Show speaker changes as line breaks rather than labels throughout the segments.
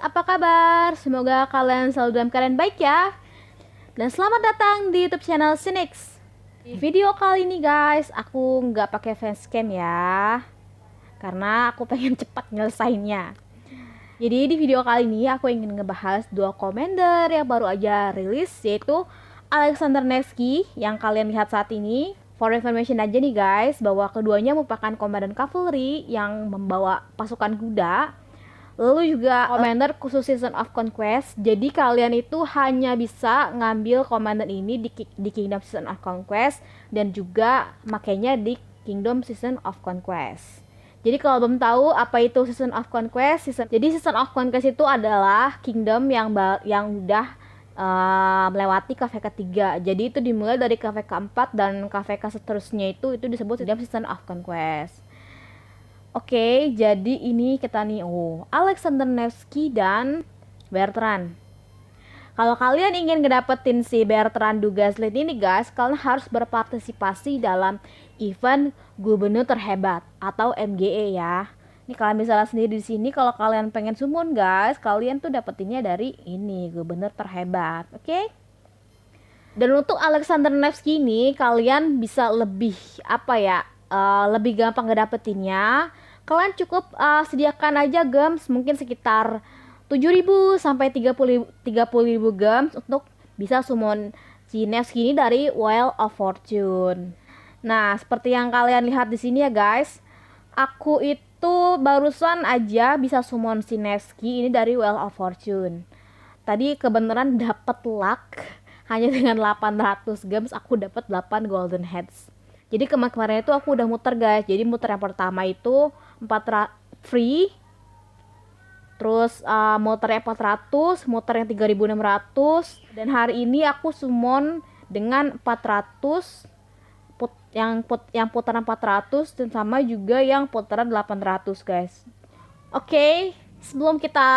apa kabar? Semoga kalian selalu dalam keadaan baik ya. Dan selamat datang di YouTube channel Sinix. Di video kali ini guys, aku nggak pakai facecam ya, karena aku pengen cepat nyelesainnya. Jadi di video kali ini aku ingin ngebahas dua commander yang baru aja rilis, yaitu Alexander Nevsky yang kalian lihat saat ini. For information aja nih guys, bahwa keduanya merupakan komandan cavalry yang membawa pasukan kuda. Lalu juga commander khusus Season of Conquest. Jadi kalian itu hanya bisa ngambil komandan ini di Kingdom Season of Conquest dan juga makanya di Kingdom Season of Conquest. Jadi kalau belum tahu apa itu Season of Conquest, jadi Season of Conquest itu adalah kingdom yang udah melewati KV ketiga. Jadi itu dimulai dari KV keempat dan KV seterusnya itu disebut Season of Conquest. Oke, jadi ini kita nih, Alexander Nevsky dan Bertrand. Kalau kalian ingin ngedapetin si Bertrand Dugasland ini guys, kalian harus berpartisipasi dalam event Gubernur Terhebat atau MGE ya. Ini kalian bisa lihat sendiri di sini. Kalau kalian pengen summon guys, kalian tuh dapetinnya dari ini Gubernur Terhebat, oke? Dan untuk Alexander Nevsky ini kalian bisa lebih lebih gampang ngedapetinnya. Kalian cukup sediakan aja gems mungkin sekitar 7.000 sampai 30.000 gems untuk bisa summon si Nevsky ini dari Wheel of Fortune. Nah, seperti yang kalian lihat di sini ya guys, aku itu barusan aja bisa summon si Nevsky ini dari Wheel of Fortune. Tadi kebenaran dapat luck, hanya dengan 800 gems aku dapat 8 golden heads. Jadi kemarin itu aku udah muter guys. Jadi muter yang pertama itu 400 free. Terus muter yang 400, muter yang 3600. Dan hari ini aku summon dengan 400 yang putaran 400 dan sama juga yang putaran 800 guys. Oke, sebelum kita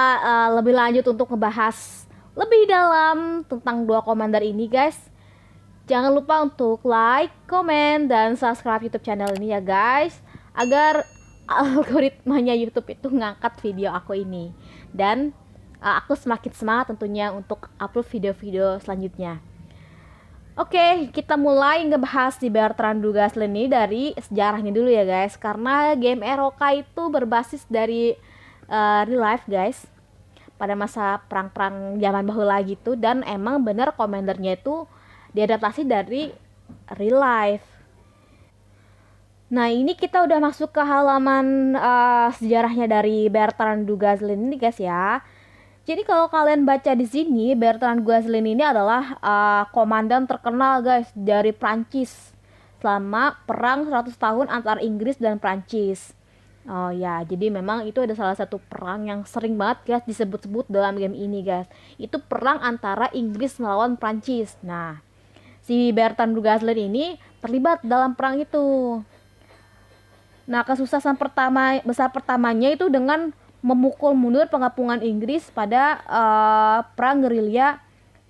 lebih lanjut untuk ngebahas lebih dalam tentang dua commander ini guys, jangan lupa untuk like, komen, dan subscribe YouTube channel ini ya guys, agar algoritmanya YouTube itu ngangkat video aku ini. Dan aku semakin semangat tentunya untuk upload video-video selanjutnya. Oke, kita mulai ngebahas di Bertrand Dugasland ini dari sejarahnya dulu ya guys. Karena game ROK itu berbasis dari real life guys, pada masa perang-perang zaman bahula gitu. Dan emang bener komandernya itu diadaptasi dari real life. Nah, ini kita udah masuk ke halaman sejarahnya dari Bertrand Dugasland ini guys ya. Jadi kalau kalian baca di sini, Bertrand Dugasland ini adalah komandan terkenal guys dari Prancis selama perang 100 tahun antara Inggris dan Prancis. Oh ya, jadi memang itu ada salah satu perang yang sering banget guys disebut-sebut dalam game ini guys. Itu perang antara Inggris melawan Prancis. Nah, si Bertrand Dugasland ini terlibat dalam perang itu. Nah, kesuksesan besar pertamanya itu dengan memukul mundur pengapungan Inggris pada perang gerilya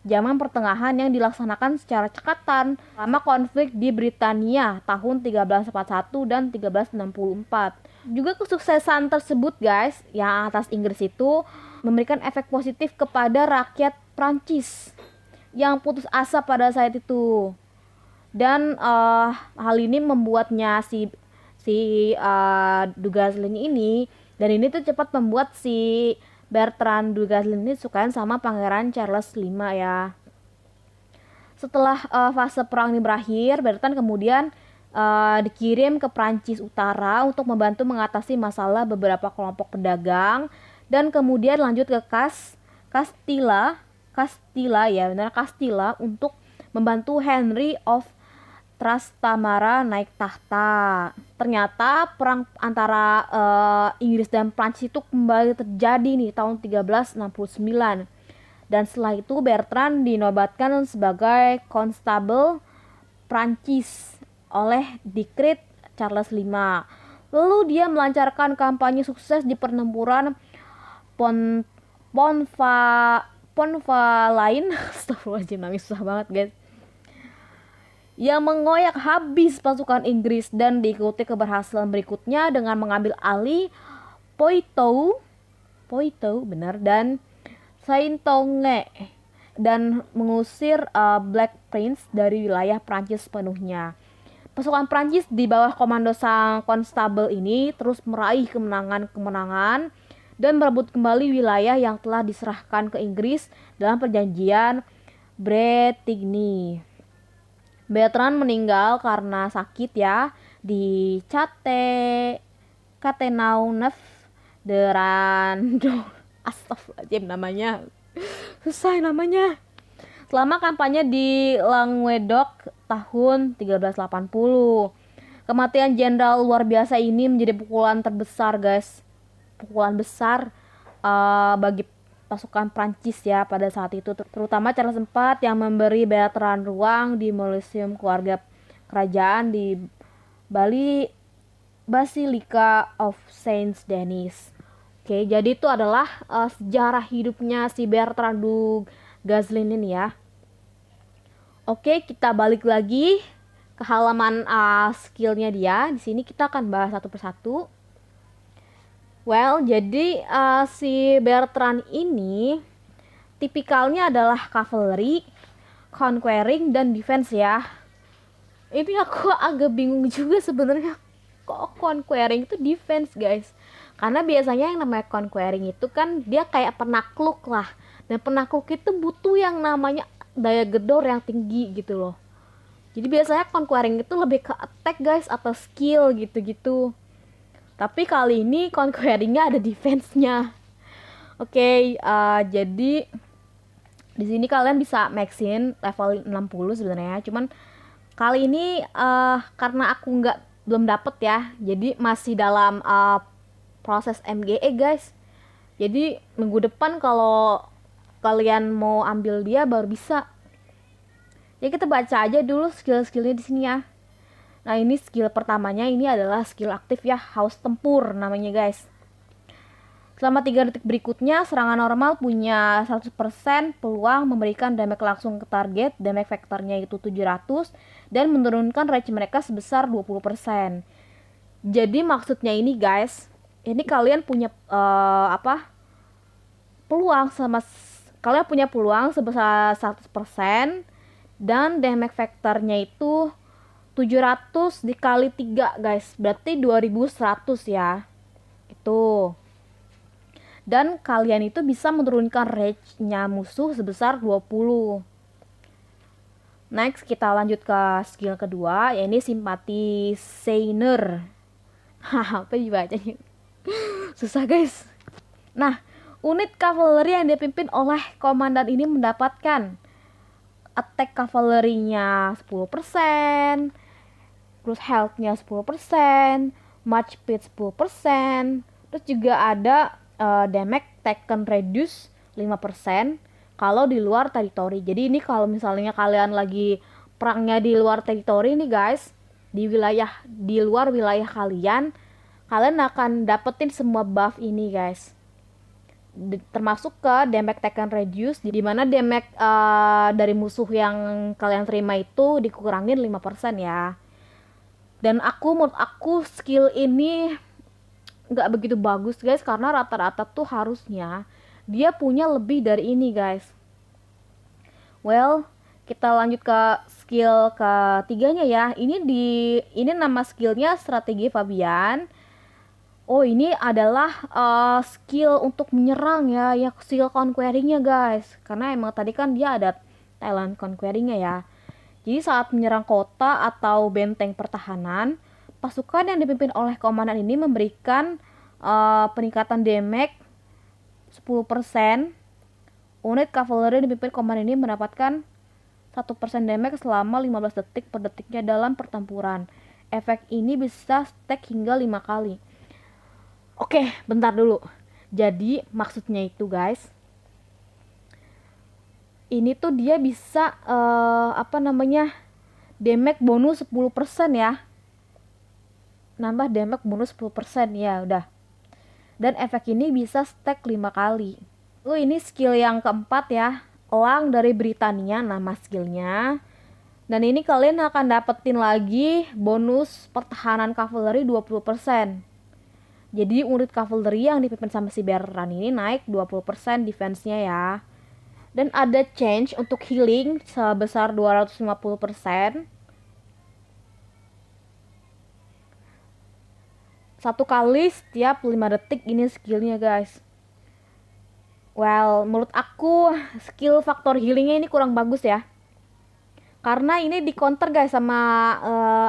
zaman pertengahan yang dilaksanakan secara cekatan selama konflik di Britania tahun 1341 dan 1364. Juga kesuksesan tersebut guys yang atas Inggris itu memberikan efek positif kepada rakyat Prancis yang putus asa pada saat itu. Dan hal ini membuatnya si Dugasland ini, dan ini tuh cepat membuat si Bertrand Dugasland ini sukain sama Pangeran Charles V ya. Setelah fase perang ini berakhir, Bertrand kemudian dikirim ke Prancis Utara untuk membantu mengatasi masalah beberapa kelompok pedagang, dan kemudian lanjut ke Castilla ya, benar, Castilla, untuk membantu Henry of Trastamara naik tahta. Ternyata perang antara Inggris dan Prancis itu kembali terjadi nih tahun 1369. Dan setelah itu Bertrand dinobatkan sebagai Constable Prancis oleh Dekret Charles V. Lalu dia melancarkan kampanye sukses di pertempuran Ponfalain. Astagfirullahaladzim, namanya susah banget guys, yang mengoyak habis pasukan Inggris, dan diikuti keberhasilan berikutnya dengan mengambil alih Poitou Poito, benar, dan Saintonge, dan mengusir Black Prince dari wilayah Prancis sepenuhnya. Pasukan Prancis di bawah komando sang konstabel ini terus meraih kemenangan-kemenangan dan merebut kembali wilayah yang telah diserahkan ke Inggris dalam perjanjian Bretigny. Bertrand meninggal karena sakit ya di Catenaunef de Rando. Astagfirullahaladzim, namanya susah namanya. Selama kampanye di Languedoc tahun 1380. Kematian jenderal luar biasa ini menjadi pukulan terbesar guys. Pukulan besar bagi pasukan Prancis ya pada saat itu, terutama Charles IV yang memberi Bertrand ruang di Museum Keluarga Kerajaan di Bali Basilica of Saint Denis. Oke, jadi itu adalah sejarah hidupnya si Bertrand du Guesclin ini ya. Oke, kita balik lagi ke halaman skillnya dia. Di sini kita akan bahas satu persatu. Well, jadi si Bertrand ini tipikalnya adalah cavalry, conquering, dan defense ya. Ini aku agak bingung juga sebenarnya, kok conquering itu defense guys. Karena biasanya yang namanya conquering itu kan dia kayak penakluk lah. Dan penakluk itu butuh yang namanya daya gedor yang tinggi gitu loh. Jadi biasanya conquering itu lebih ke attack guys atau skill gitu-gitu. Tapi kali ini conqueringnya ada defense-nya. Oke, jadi di sini kalian bisa maxin level 60 sebenarnya. Cuman kali ini karena aku belum dapet ya, jadi masih dalam proses MGE guys. Jadi minggu depan kalau kalian mau ambil dia baru bisa. Ya kita baca aja dulu skill-skillnya di sini ya. Nah ini skill pertamanya, ini adalah skill aktif ya, haus tempur namanya guys. Selama 3 detik berikutnya, serangan normal punya 100% peluang memberikan damage langsung ke target. Damage vektornya itu 700 dan menurunkan range mereka sebesar 20%. Jadi maksudnya ini guys, ini kalian punya kalian punya peluang sebesar 100% dan damage vektornya itu 700 dikali 3 guys, berarti 2100 ya. Itu. Dan kalian itu bisa menurunkan range-nya musuh sebesar 20. Next kita lanjut ke skill kedua, yaitu Sympathizer. Apa dibacanya? Susah guys. Nah, unit cavalry yang dipimpin oleh komandan ini mendapatkan attack cavalry-nya 10%, terus health-nya 10%, march speed 10%, terus juga ada damage taken reduce 5% kalau di luar teritori. Jadi ini kalau misalnya kalian lagi perangnya di luar teritori nih guys, di luar wilayah kalian akan dapetin semua buff ini guys. Termasuk ke damage taken reduce, di mana damage dari musuh yang kalian terima itu dikurangin 5% ya. Dan menurut aku skill ini nggak begitu bagus guys, karena rata-rata tuh harusnya dia punya lebih dari ini guys. Well, kita lanjut ke skill ketiganya ya. Ini nama skillnya strategi Fabian. Oh, ini adalah skill untuk menyerang ya, skill conqueringnya guys. Karena emang tadi kan dia ada talent conqueringnya ya. Jadi saat menyerang kota atau benteng pertahanan, pasukan yang dipimpin oleh komandan ini memberikan peningkatan damage 10%. Unit cavalry yang dipimpin komandan ini mendapatkan 1% damage selama 15 detik per detiknya dalam pertempuran. Efek ini bisa stack hingga 5 kali. Oke, bentar dulu. Jadi maksudnya itu guys, ini tuh dia bisa damage bonus 10% ya. Nambah damage bonus 10% ya udah. Dan efek ini bisa stack 5 kali. Ini skill yang keempat ya. Elang dari Britania nama skillnya. Dan ini kalian akan dapetin lagi bonus pertahanan cavalry 20%. Jadi unit cavalry yang dipimpin sama si Bertrand ini naik 20% defense-nya ya. Dan ada change untuk healing sebesar 250%. Satu kali setiap 5 detik ini skillnya guys. Well, menurut aku skill faktor healingnya ini kurang bagus ya. Karena ini di counter guys sama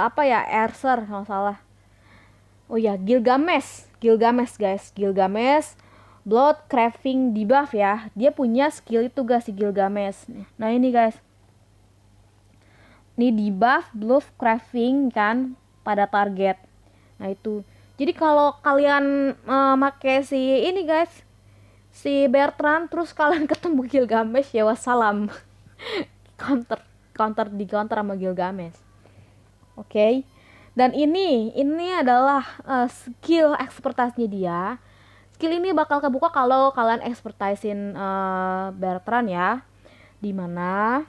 apa ya, Erser kalau salah. Oh ya, Gilgamesh guys, Gilgamesh Blood Craving debuff ya. Dia punya skill itu guys si Gilgamesh. Nah ini guys, ini debuff Blood Craving kan pada target. Nah itu. Jadi kalau kalian make si ini guys, si Bertrand, terus kalian ketemu Gilgamesh ya wassalam. di counter sama Gilgamesh. Oke. Dan ini adalah skill expertise-nya dia. Skill ini bakal kebuka kalau kalian expertise-in Bertrand ya. Dimana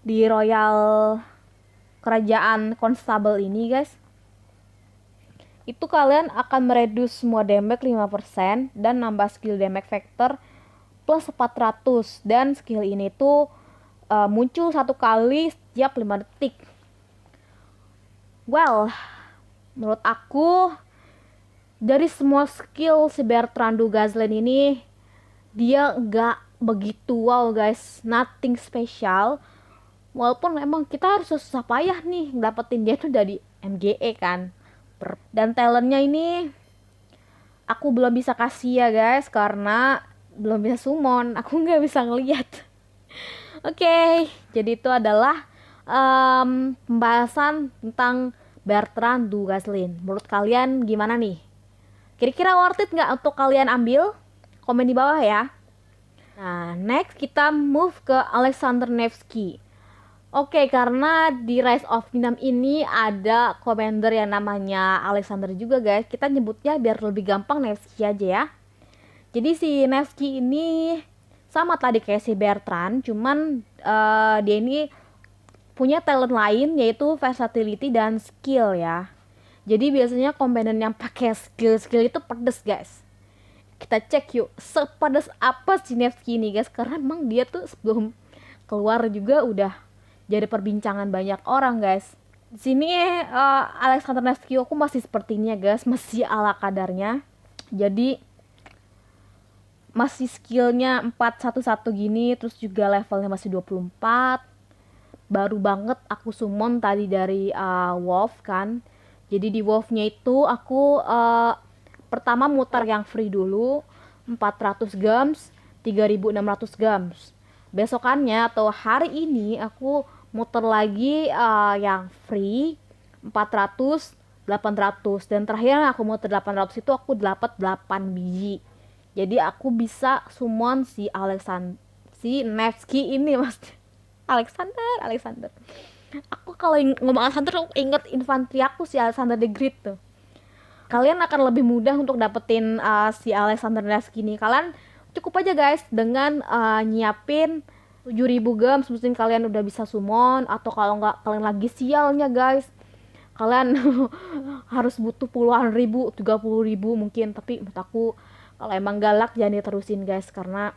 di Royal Kerajaan Constable ini guys, itu kalian akan mereduce semua damage 5% dan nambah skill damage factor plus 400. Dan skill ini tuh muncul satu kali setiap 5 detik. Well, menurut aku dari semua skill si Bertrand du Gazelle ini, dia nggak begitu wow guys, nothing special. Walaupun memang kita harus susah payah nih dapetin dia tuh dari MGE kan. Dan talentnya ini aku belum bisa kasih ya guys, karena belum bisa summon, aku nggak bisa ngeliat. Oke, jadi itu adalah pembahasan tentang Bertrand du Gazelle. Menurut kalian gimana nih? Kira-kira worth it nggak untuk kalian ambil? Komen di bawah ya. Nah, next kita move ke Alexander Nevsky. Oke, karena di Rise of Kingdom ini ada commander yang namanya Alexander juga guys. Kita nyebutnya biar lebih gampang Nevsky aja ya. Jadi si Nevsky ini sama tadi kayak si Bertrand, cuman dia ini punya talent lain yaitu versatility dan skill ya. Jadi biasanya komponen yang pakai skill itu pedes guys. Kita cek yuk, sepedes apa si Nevsky ini guys, karena emang dia tuh sebelum keluar juga udah jadi perbincangan banyak orang guys. Di sini Alexander Nevsky aku masih sepertinya guys, masih ala kadarnya. Jadi masih skillnya 411 gini, terus juga levelnya masih 24. Baru banget aku summon tadi dari Wolf kan. Jadi di Wolfnya itu aku pertama muter yang free dulu 400 gems, 3600 gems. Besokannya atau hari ini aku muter lagi yang free 400, 800, dan terakhir aku muter 800 itu aku dapat 8 biji. Jadi aku bisa summon si Nevsky ini mas. Alexander. Aku kalau ngomong Alexander aku inget infanteri aku si Alexander the Great tuh. Kalian akan lebih mudah untuk dapetin si Alexander Nevsky ini. Kalian cukup aja guys dengan nyiapin 7000 gems, mungkin kalian udah bisa summon. Atau kalau nggak, kalian lagi sialnya guys, kalian harus butuh puluhan ribu, 30.000 mungkin. Tapi menurut aku kalau emang galak jangan diterusin guys, karena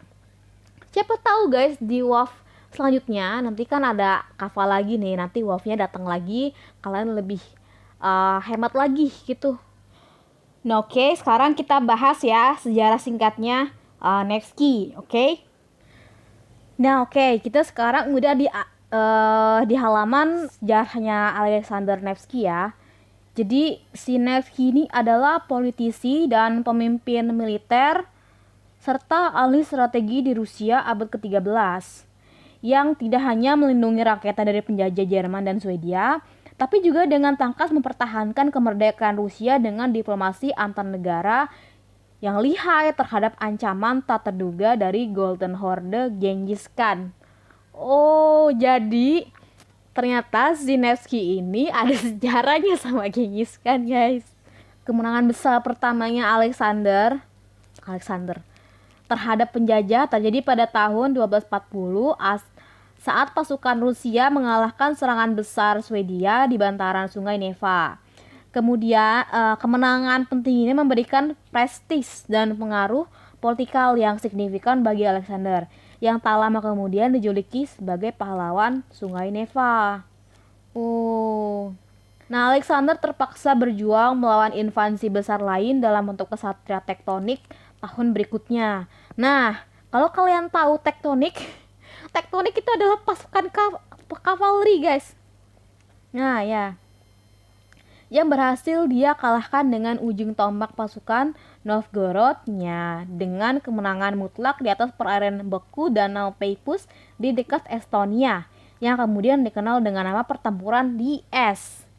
siapa tahu guys di WoW selanjutnya nanti kan ada Kaval lagi nih, nanti WoW-nya datang lagi, kalian lebih hemat lagi gitu. Nah oke, sekarang kita bahas ya sejarah singkatnya Nevsky, oke? Nah oke, kita sekarang udah di halaman sejarahnya Alexander Nevsky ya. Jadi si Nevsky ini adalah politisi dan pemimpin militer serta ahli strategi di Rusia abad ke-13 yang tidak hanya melindungi rakyatnya dari penjajah Jerman dan Swedia, tapi juga dengan tangkas mempertahankan kemerdekaan Rusia dengan diplomasi antar negara yang lihai terhadap ancaman tak terduga dari Golden Horde Genghis Khan. Oh, jadi ternyata si Nevsky ini ada sejarahnya sama Genghis Khan guys. Kemenangan besar pertamanya Alexander terhadap penjajah terjadi pada tahun 1240 saat pasukan Rusia mengalahkan serangan besar Swedia di bantaran Sungai Neva. Kemudian kemenangan penting ini memberikan prestis dan pengaruh politikal yang signifikan bagi Alexander, yang tak lama kemudian dijuluki sebagai pahlawan Sungai Neva. Oh. Nah, Alexander terpaksa berjuang melawan invasi besar lain dalam bentuk kesatria tektonik tahun berikutnya. Nah, kalau kalian tahu tektonik, tektonik itu adalah pasukan kavaleri, guys. Nah, ya. Yang berhasil dia kalahkan dengan ujung tombak pasukan Novgorodnya dengan kemenangan mutlak di atas perairan beku Danau Peipus di dekat Estonia, yang kemudian dikenal dengan nama pertempuran di es.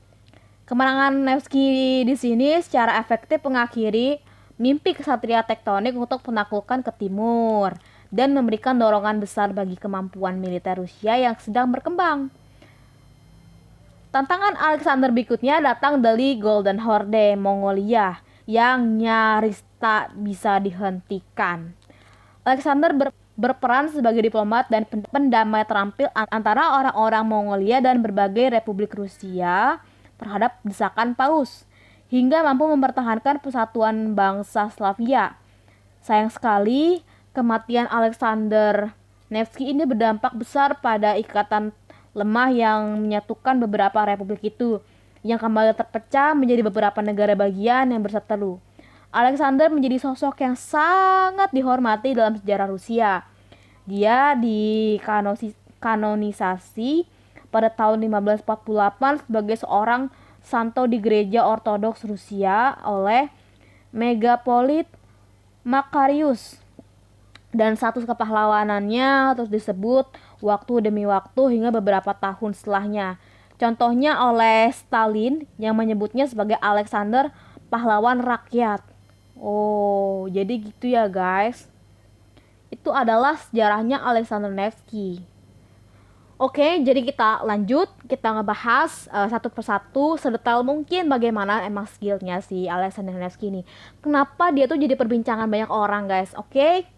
Kemenangan Nevsky di sini secara efektif mengakhiri mimpi kesatria tektonik untuk menaklukkan ke timur dan memberikan dorongan besar bagi kemampuan militer Rusia yang sedang berkembang. Tantangan Alexander berikutnya datang dari Golden Horde Mongolia yang nyaris tak bisa dihentikan. Alexander berperan sebagai diplomat dan pendamai terampil antara orang-orang Mongolia dan berbagai republik Rusia terhadap desakan Paus, hingga mampu mempertahankan persatuan bangsa Slavia. Sayang sekali, kematian Alexander Nevsky ini berdampak besar pada ikatan lemah yang menyatukan beberapa republik itu, yang kembali terpecah menjadi beberapa negara bagian yang berseteru. Alexander menjadi sosok yang sangat dihormati dalam sejarah Rusia. Dia dikanonisasi pada tahun 1548 sebagai seorang santo di gereja Ortodoks Rusia oleh Megapolit Makarius, dan status kepahlawanannya terus disebut waktu demi waktu hingga beberapa tahun setelahnya. Contohnya oleh Stalin yang menyebutnya sebagai Alexander pahlawan rakyat. Oh, jadi gitu ya guys. Itu adalah sejarahnya Alexander Nevsky. Oke, jadi kita lanjut, kita ngebahas satu persatu sedetail mungkin bagaimana emang skillnya si Alexander Nevsky ini. Kenapa dia tuh jadi perbincangan banyak orang guys, oke?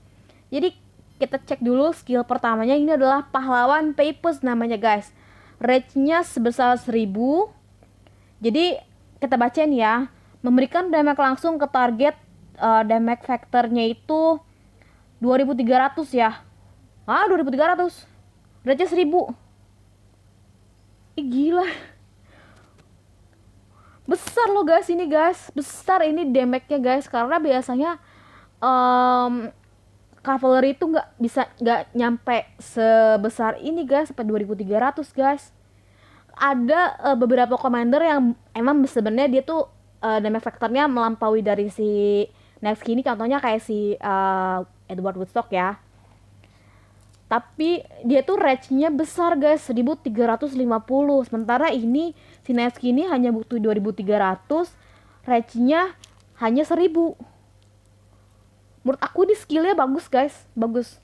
Jadi kita cek dulu skill pertamanya, ini adalah pahlawan Peipus namanya guys. Range-nya sebesar 1000. Jadi kita bacain ya. Memberikan damage langsung ke target, damage factor-nya itu 2300 ya. 2300. Range-nya 1000. Gila. Besar loh guys ini guys. Besar ini damage-nya guys. Karena biasanya cavalry itu nggak nyampe sebesar ini guys, sampai 2300 guys. Ada beberapa commander yang emang sebenarnya dia tuh damage factornya melampaui dari si Nevsky ini, contohnya kayak si Edward Woodstock ya. Tapi dia tuh range-nya besar guys, 1350. Sementara ini si Nevsky ini hanya butuh 2300, range-nya hanya 1000. Menurut aku ini skillnya bagus guys, bagus.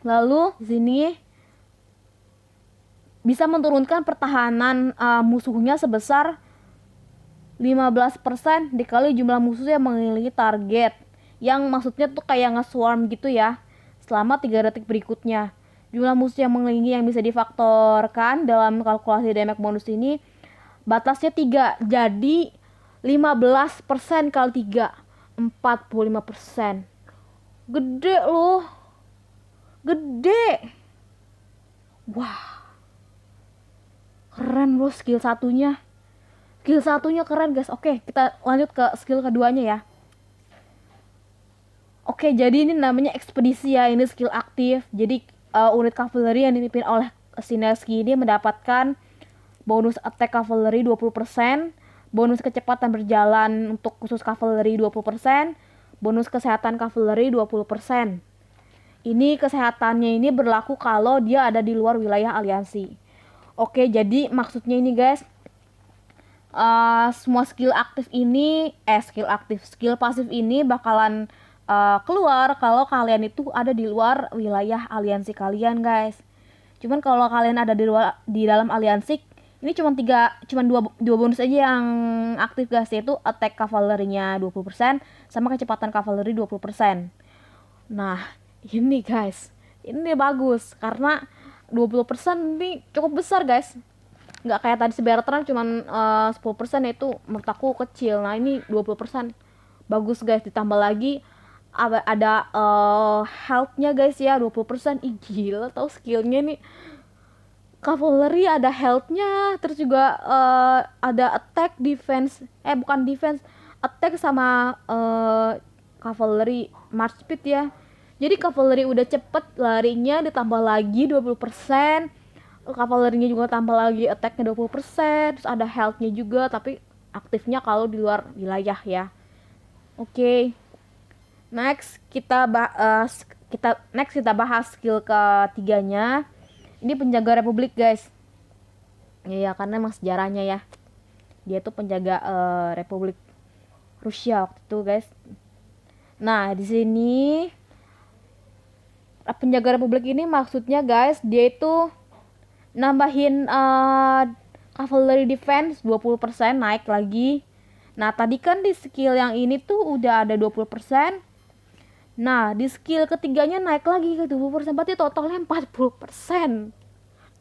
Lalu di sini bisa menurunkan pertahanan musuhnya sebesar 15% dikali jumlah musuh yang mengelilingi target. Yang maksudnya tuh kayak nge-swarm gitu ya. Selama 3 detik berikutnya. Jumlah musuh yang mengelilingi yang bisa difaktorkan dalam kalkulasi damage bonus ini batasnya 3. Jadi 15% kali 3, 45%. Gede loh. Gede. Wah. Keren loh skill satunya. Skill satunya keren guys. Oke, kita lanjut ke skill keduanya ya. Oke, jadi ini namanya ekspedisi ya. Ini skill aktif. Jadi unit cavalry yang dipimpin oleh Nevsky ini mendapatkan bonus attack cavalry 20%, bonus kecepatan berjalan untuk khusus cavalry 20%, bonus kesehatan cavalry 20%. Ini kesehatannya ini berlaku kalau dia ada di luar wilayah aliansi. Oke, jadi maksudnya ini guys, semua skill aktif ini, skill pasif ini bakalan keluar kalau kalian itu ada di luar wilayah aliansi kalian guys. Cuman kalau kalian ada di dalam aliansi, ini cuma dua bonus aja yang aktif guys, yaitu attack cavalry-nya 20% sama kecepatan cavalry 20%. Nah, ini guys, ini bagus karena 20% ini cukup besar guys. nggak kayak tadi si Bertrand cuman 10%, itu menurut aku kecil. Nah ini 20%, bagus guys. Ditambah lagi ada health-nya guys ya, 20%. Ih gila, tahu skillnya nih. Cavalry ada health-nya, terus juga ada attack, defense, bukan defense, attack sama cavalry march speed ya. Jadi cavalry udah cepet larinya, ditambah lagi 20%, cavalry-nya juga tambah lagi attack-nya 20%, terus ada health-nya juga, tapi aktifnya kalau di luar wilayah ya. Oke. Next kita bahas skill ketiganya. Ini penjaga republik guys. Ya karena emang sejarahnya ya. Dia tuh penjaga Republik Rusia waktu itu guys. Nah, di sini penjaga republik ini maksudnya guys, dia itu nambahin cavalry defense 20%, naik lagi. Nah, tadi kan di skill yang ini tuh udah ada 20%. Nah, di skill ketiganya naik lagi ke 20%, berarti totalnya 40%.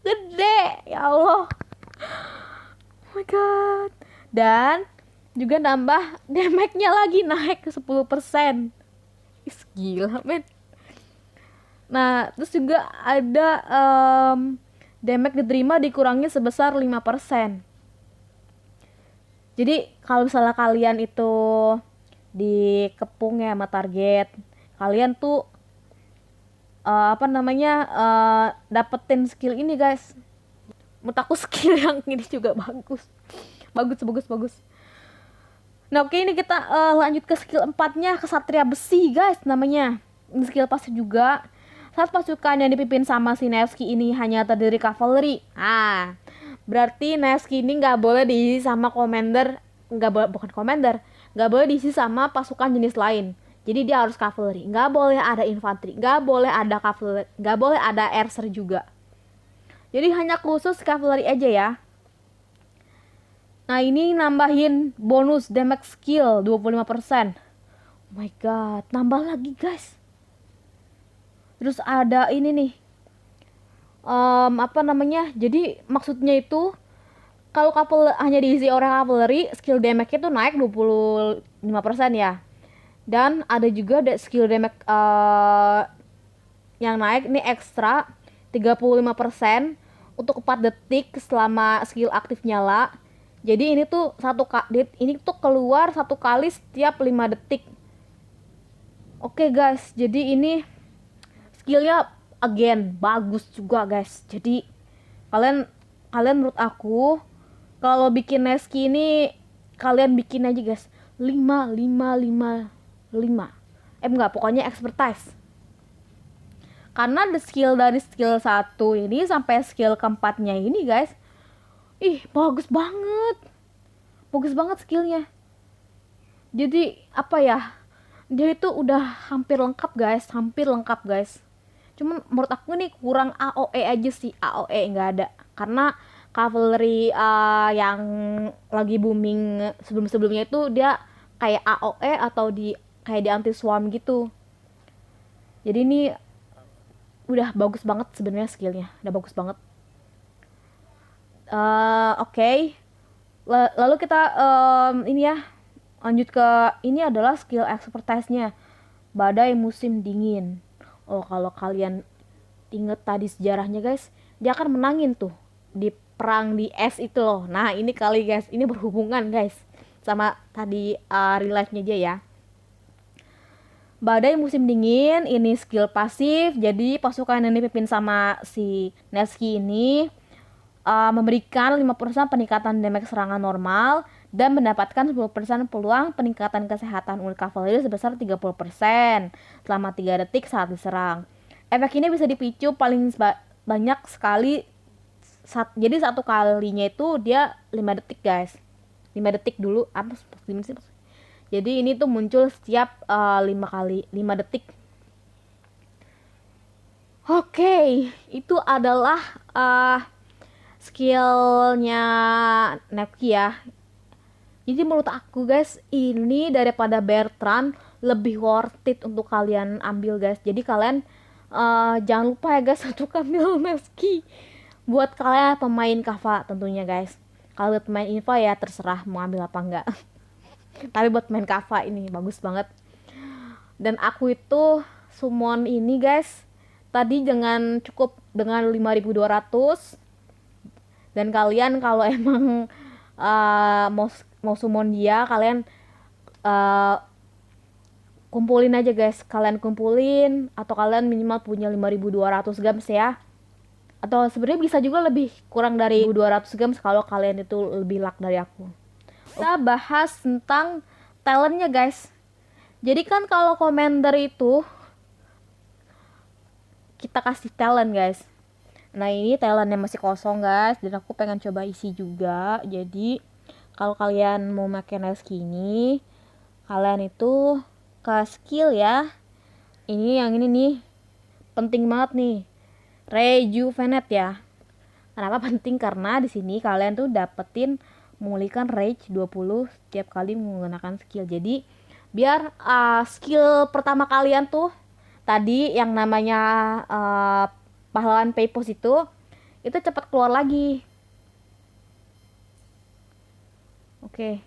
Gede, ya Allah. Oh my god. Dan juga nambah damage-nya lagi, naik ke 10%. Gila, men. Nah, terus juga ada damage diterima dikurangi sebesar 5%. Jadi, kalau misalnya kalian itu dikepung ya sama target, kalian tuh dapetin skill ini guys. Menurut aku skill yang ini juga bagus. Bagus. Nah oke, ini kita lanjut ke skill 4-nya, Kesatria Besi guys namanya. Ini skill pasif juga. Saat pasukan yang dipimpin sama si Nevsky ini hanya terdiri cavalry. Berarti Nevsky ini nggak boleh diisi sama commander, nggak boleh diisi sama pasukan jenis lain. Jadi dia harus cavalry, nggak boleh ada infanteri, nggak boleh ada cavalry, nggak boleh ada archer juga. Jadi hanya khusus cavalry aja ya. Nah ini nambahin bonus damage skill 25%. Oh my god, nambah lagi guys. Terus ada ini nih, jadi maksudnya itu kalau hanya diisi orang cavalry, skill damage itu naik 25% ya. Dan ada juga skill damage yang naik ini ekstra 35% untuk 4 detik selama skill aktif nyala. Jadi ini tuh keluar 1 kali setiap 5 detik. Oke guys, jadi ini skillnya again bagus juga guys. Jadi kalian menurut aku kalau bikin Nevsky ini kalian bikin aja guys 5. Pokoknya expertise. Karena the skill dari skill 1 ini sampai skill keempatnya ini guys, bagus banget. Bagus banget skillnya. Jadi dia itu udah hampir lengkap guys. Cuman menurut aku nih kurang AOE aja sih. AOE nggak ada. Karena cavalry yang lagi booming sebelum-sebelumnya itu dia kayak AOE atau kayak di anti swarm gitu. Jadi ini udah bagus banget sebenarnya skillnya, udah bagus banget. Oke. Lalu kita lanjut ke ini adalah skill expertise-nya, badai musim dingin. Kalau kalian inget tadi sejarahnya guys, dia akan menangin tuh di perang di es itu loh. Nah ini kali guys, ini berhubungan guys sama tadi real life-nya aja ya. Badai musim dingin ini skill pasif. Jadi pasukan yang dipimpin sama si Nevsky ini memberikan 5% peningkatan damage serangan normal dan mendapatkan 10% peluang peningkatan kesehatan unit cavalry sebesar 30% selama 3 detik saat diserang. Efek ini bisa dipicu paling banyak sekali. Jadi satu kalinya itu dia 5 detik guys. 5 detik dulu. Jadi ini tuh muncul setiap 5 detik. Oke, itu adalah skillnya Nevsky ya. Jadi menurut aku guys, ini daripada Bertrand lebih worth it untuk kalian ambil guys. Jadi kalian jangan lupa ya guys untuk ambil Nevsky. buat kalian pemain Kava tentunya guys. Kalau buat pemain Inva ya terserah mau ambil apa enggak. Tapi buat main Kava ini bagus banget. Dan aku itu summon ini guys tadi cukup dengan 5.200. Dan kalian kalau emang mau summon dia, kalian kumpulin aja guys. Kalian kumpulin atau kalian minimal punya 5.200 gems ya. Atau sebenarnya bisa juga lebih kurang dari 200 gems kalau kalian itu lebih luck dari aku. Kita bahas tentang talentnya guys. Jadi kan kalau commander itu kita kasih talent guys. Nah ini talentnya masih kosong guys, dan aku pengen coba isi juga. Jadi kalau kalian mau pakai Nevsky ini, kalian itu ke skill ya. Ini yang ini nih, penting banget nih, Rejuvenate ya. Kenapa penting? Karena di sini kalian tuh dapetin memulihkan rage 20 setiap kali menggunakan skill. Jadi biar skill pertama kalian tuh tadi yang namanya pahlawan Paypos itu cepat keluar lagi. Oke.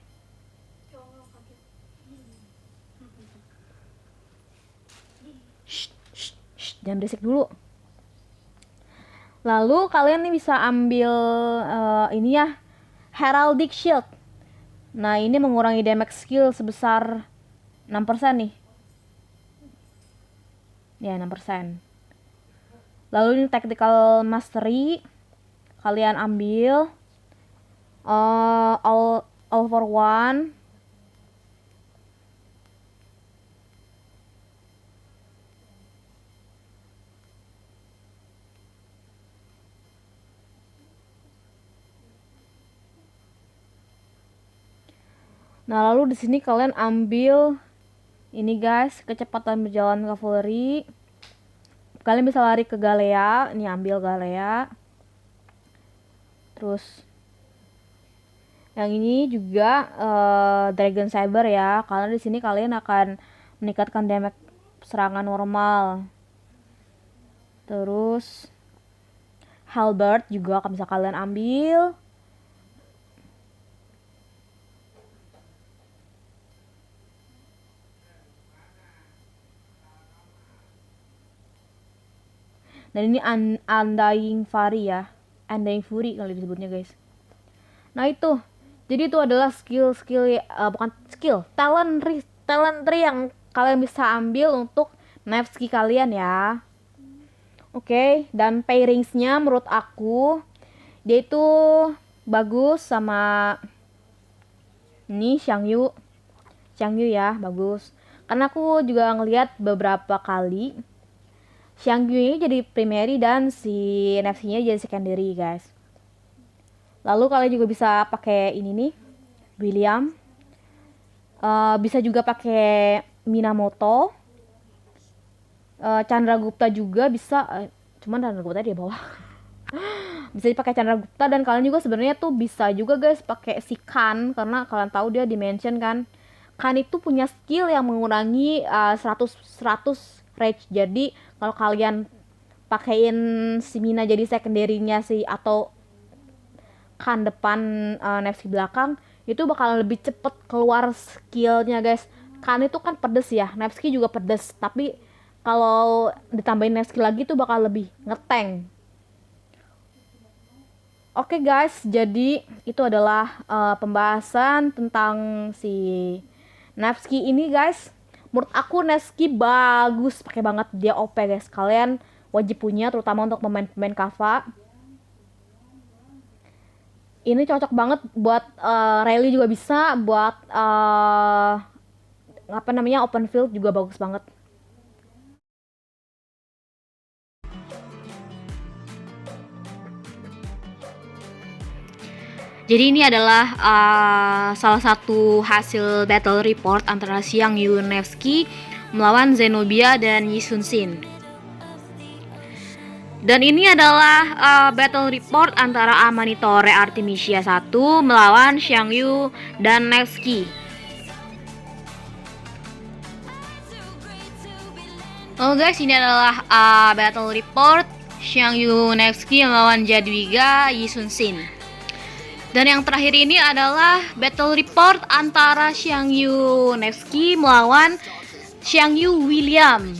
Jangan berisik dulu. Lalu kalian nih bisa ambil ini ya, Heraldic Shield. Nah ini mengurangi damage skill sebesar 6% nih. Ya 6%. Lalu ini Tactical Mastery, kalian ambil all for one. Nah lalu di sini kalian ambil ini guys, kecepatan berjalan cavalry. Kalian bisa lari ke Galea, ini ambil Galea. Terus yang ini juga Dragon Saber ya, karena di sini kalian akan meningkatkan damage serangan normal. Terus Halberd juga akan bisa kalian ambil. Dan ini Undying Fury ya, Undying Fury kali disebutnya guys. Nah itu, jadi itu adalah talent tree yang kalian bisa ambil untuk Nevsky kalian ya. Oke, dan pairingsnya menurut aku dia itu bagus sama ini Xiangyu ya, bagus. Karena aku juga ngelihat beberapa kali Xiangyu ini jadi primary dan si Nevsky-nya jadi secondary guys. Lalu kalian juga bisa pakai ini nih, William. Bisa juga pakai Minamoto. Chandragupta juga bisa, cuman Chandragupta di bawah. Bisa dipakai Chandragupta, dan kalian juga sebenarnya tuh bisa juga guys pakai si Khan, karena kalian tahu dia dimension kan. Khan itu punya skill yang mengurangi 100 rage. Jadi kalau kalian pakein si Mina jadi secondary-nya sih, atau Khan depan Nevsky belakang, itu bakal lebih cepet keluar skillnya guys. Khan itu kan pedes ya, Nevsky juga pedes, tapi kalau ditambahin Nevsky lagi tuh bakal lebih ngetank. Oke guys, jadi itu adalah pembahasan tentang si Nevsky ini guys. Menurut aku Nevsky bagus, pakai banget, dia OP guys. Kalian wajib punya, terutama untuk pemain-pemain Kava. Ini cocok banget buat rally juga bisa, buat open field juga bagus banget. Jadi ini adalah salah satu hasil battle report antara Xiangyu Nevsky melawan Zenobia dan Yi Sun-shin. Dan ini adalah battle report antara Amanitore Artemisia 1 melawan Xiangyu dan Nevsky. Lalu guys, ini adalah battle report Xiang Yu Nevsky melawan Jadwiga Yi Sun Sin. Dan yang terakhir ini adalah battle report antara Xiang Yu Nevsky melawan Xiang Yu William.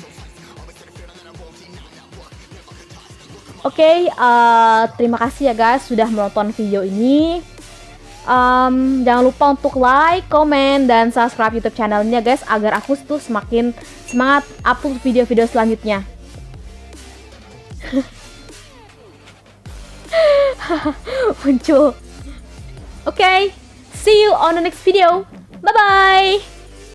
Oke, terima kasih ya guys sudah menonton video ini. Jangan lupa untuk like, komen, dan subscribe YouTube channelnya guys, agar aku tuh semakin semangat upload video-video selanjutnya. Muncul. Oke, see you on the next video. Bye bye.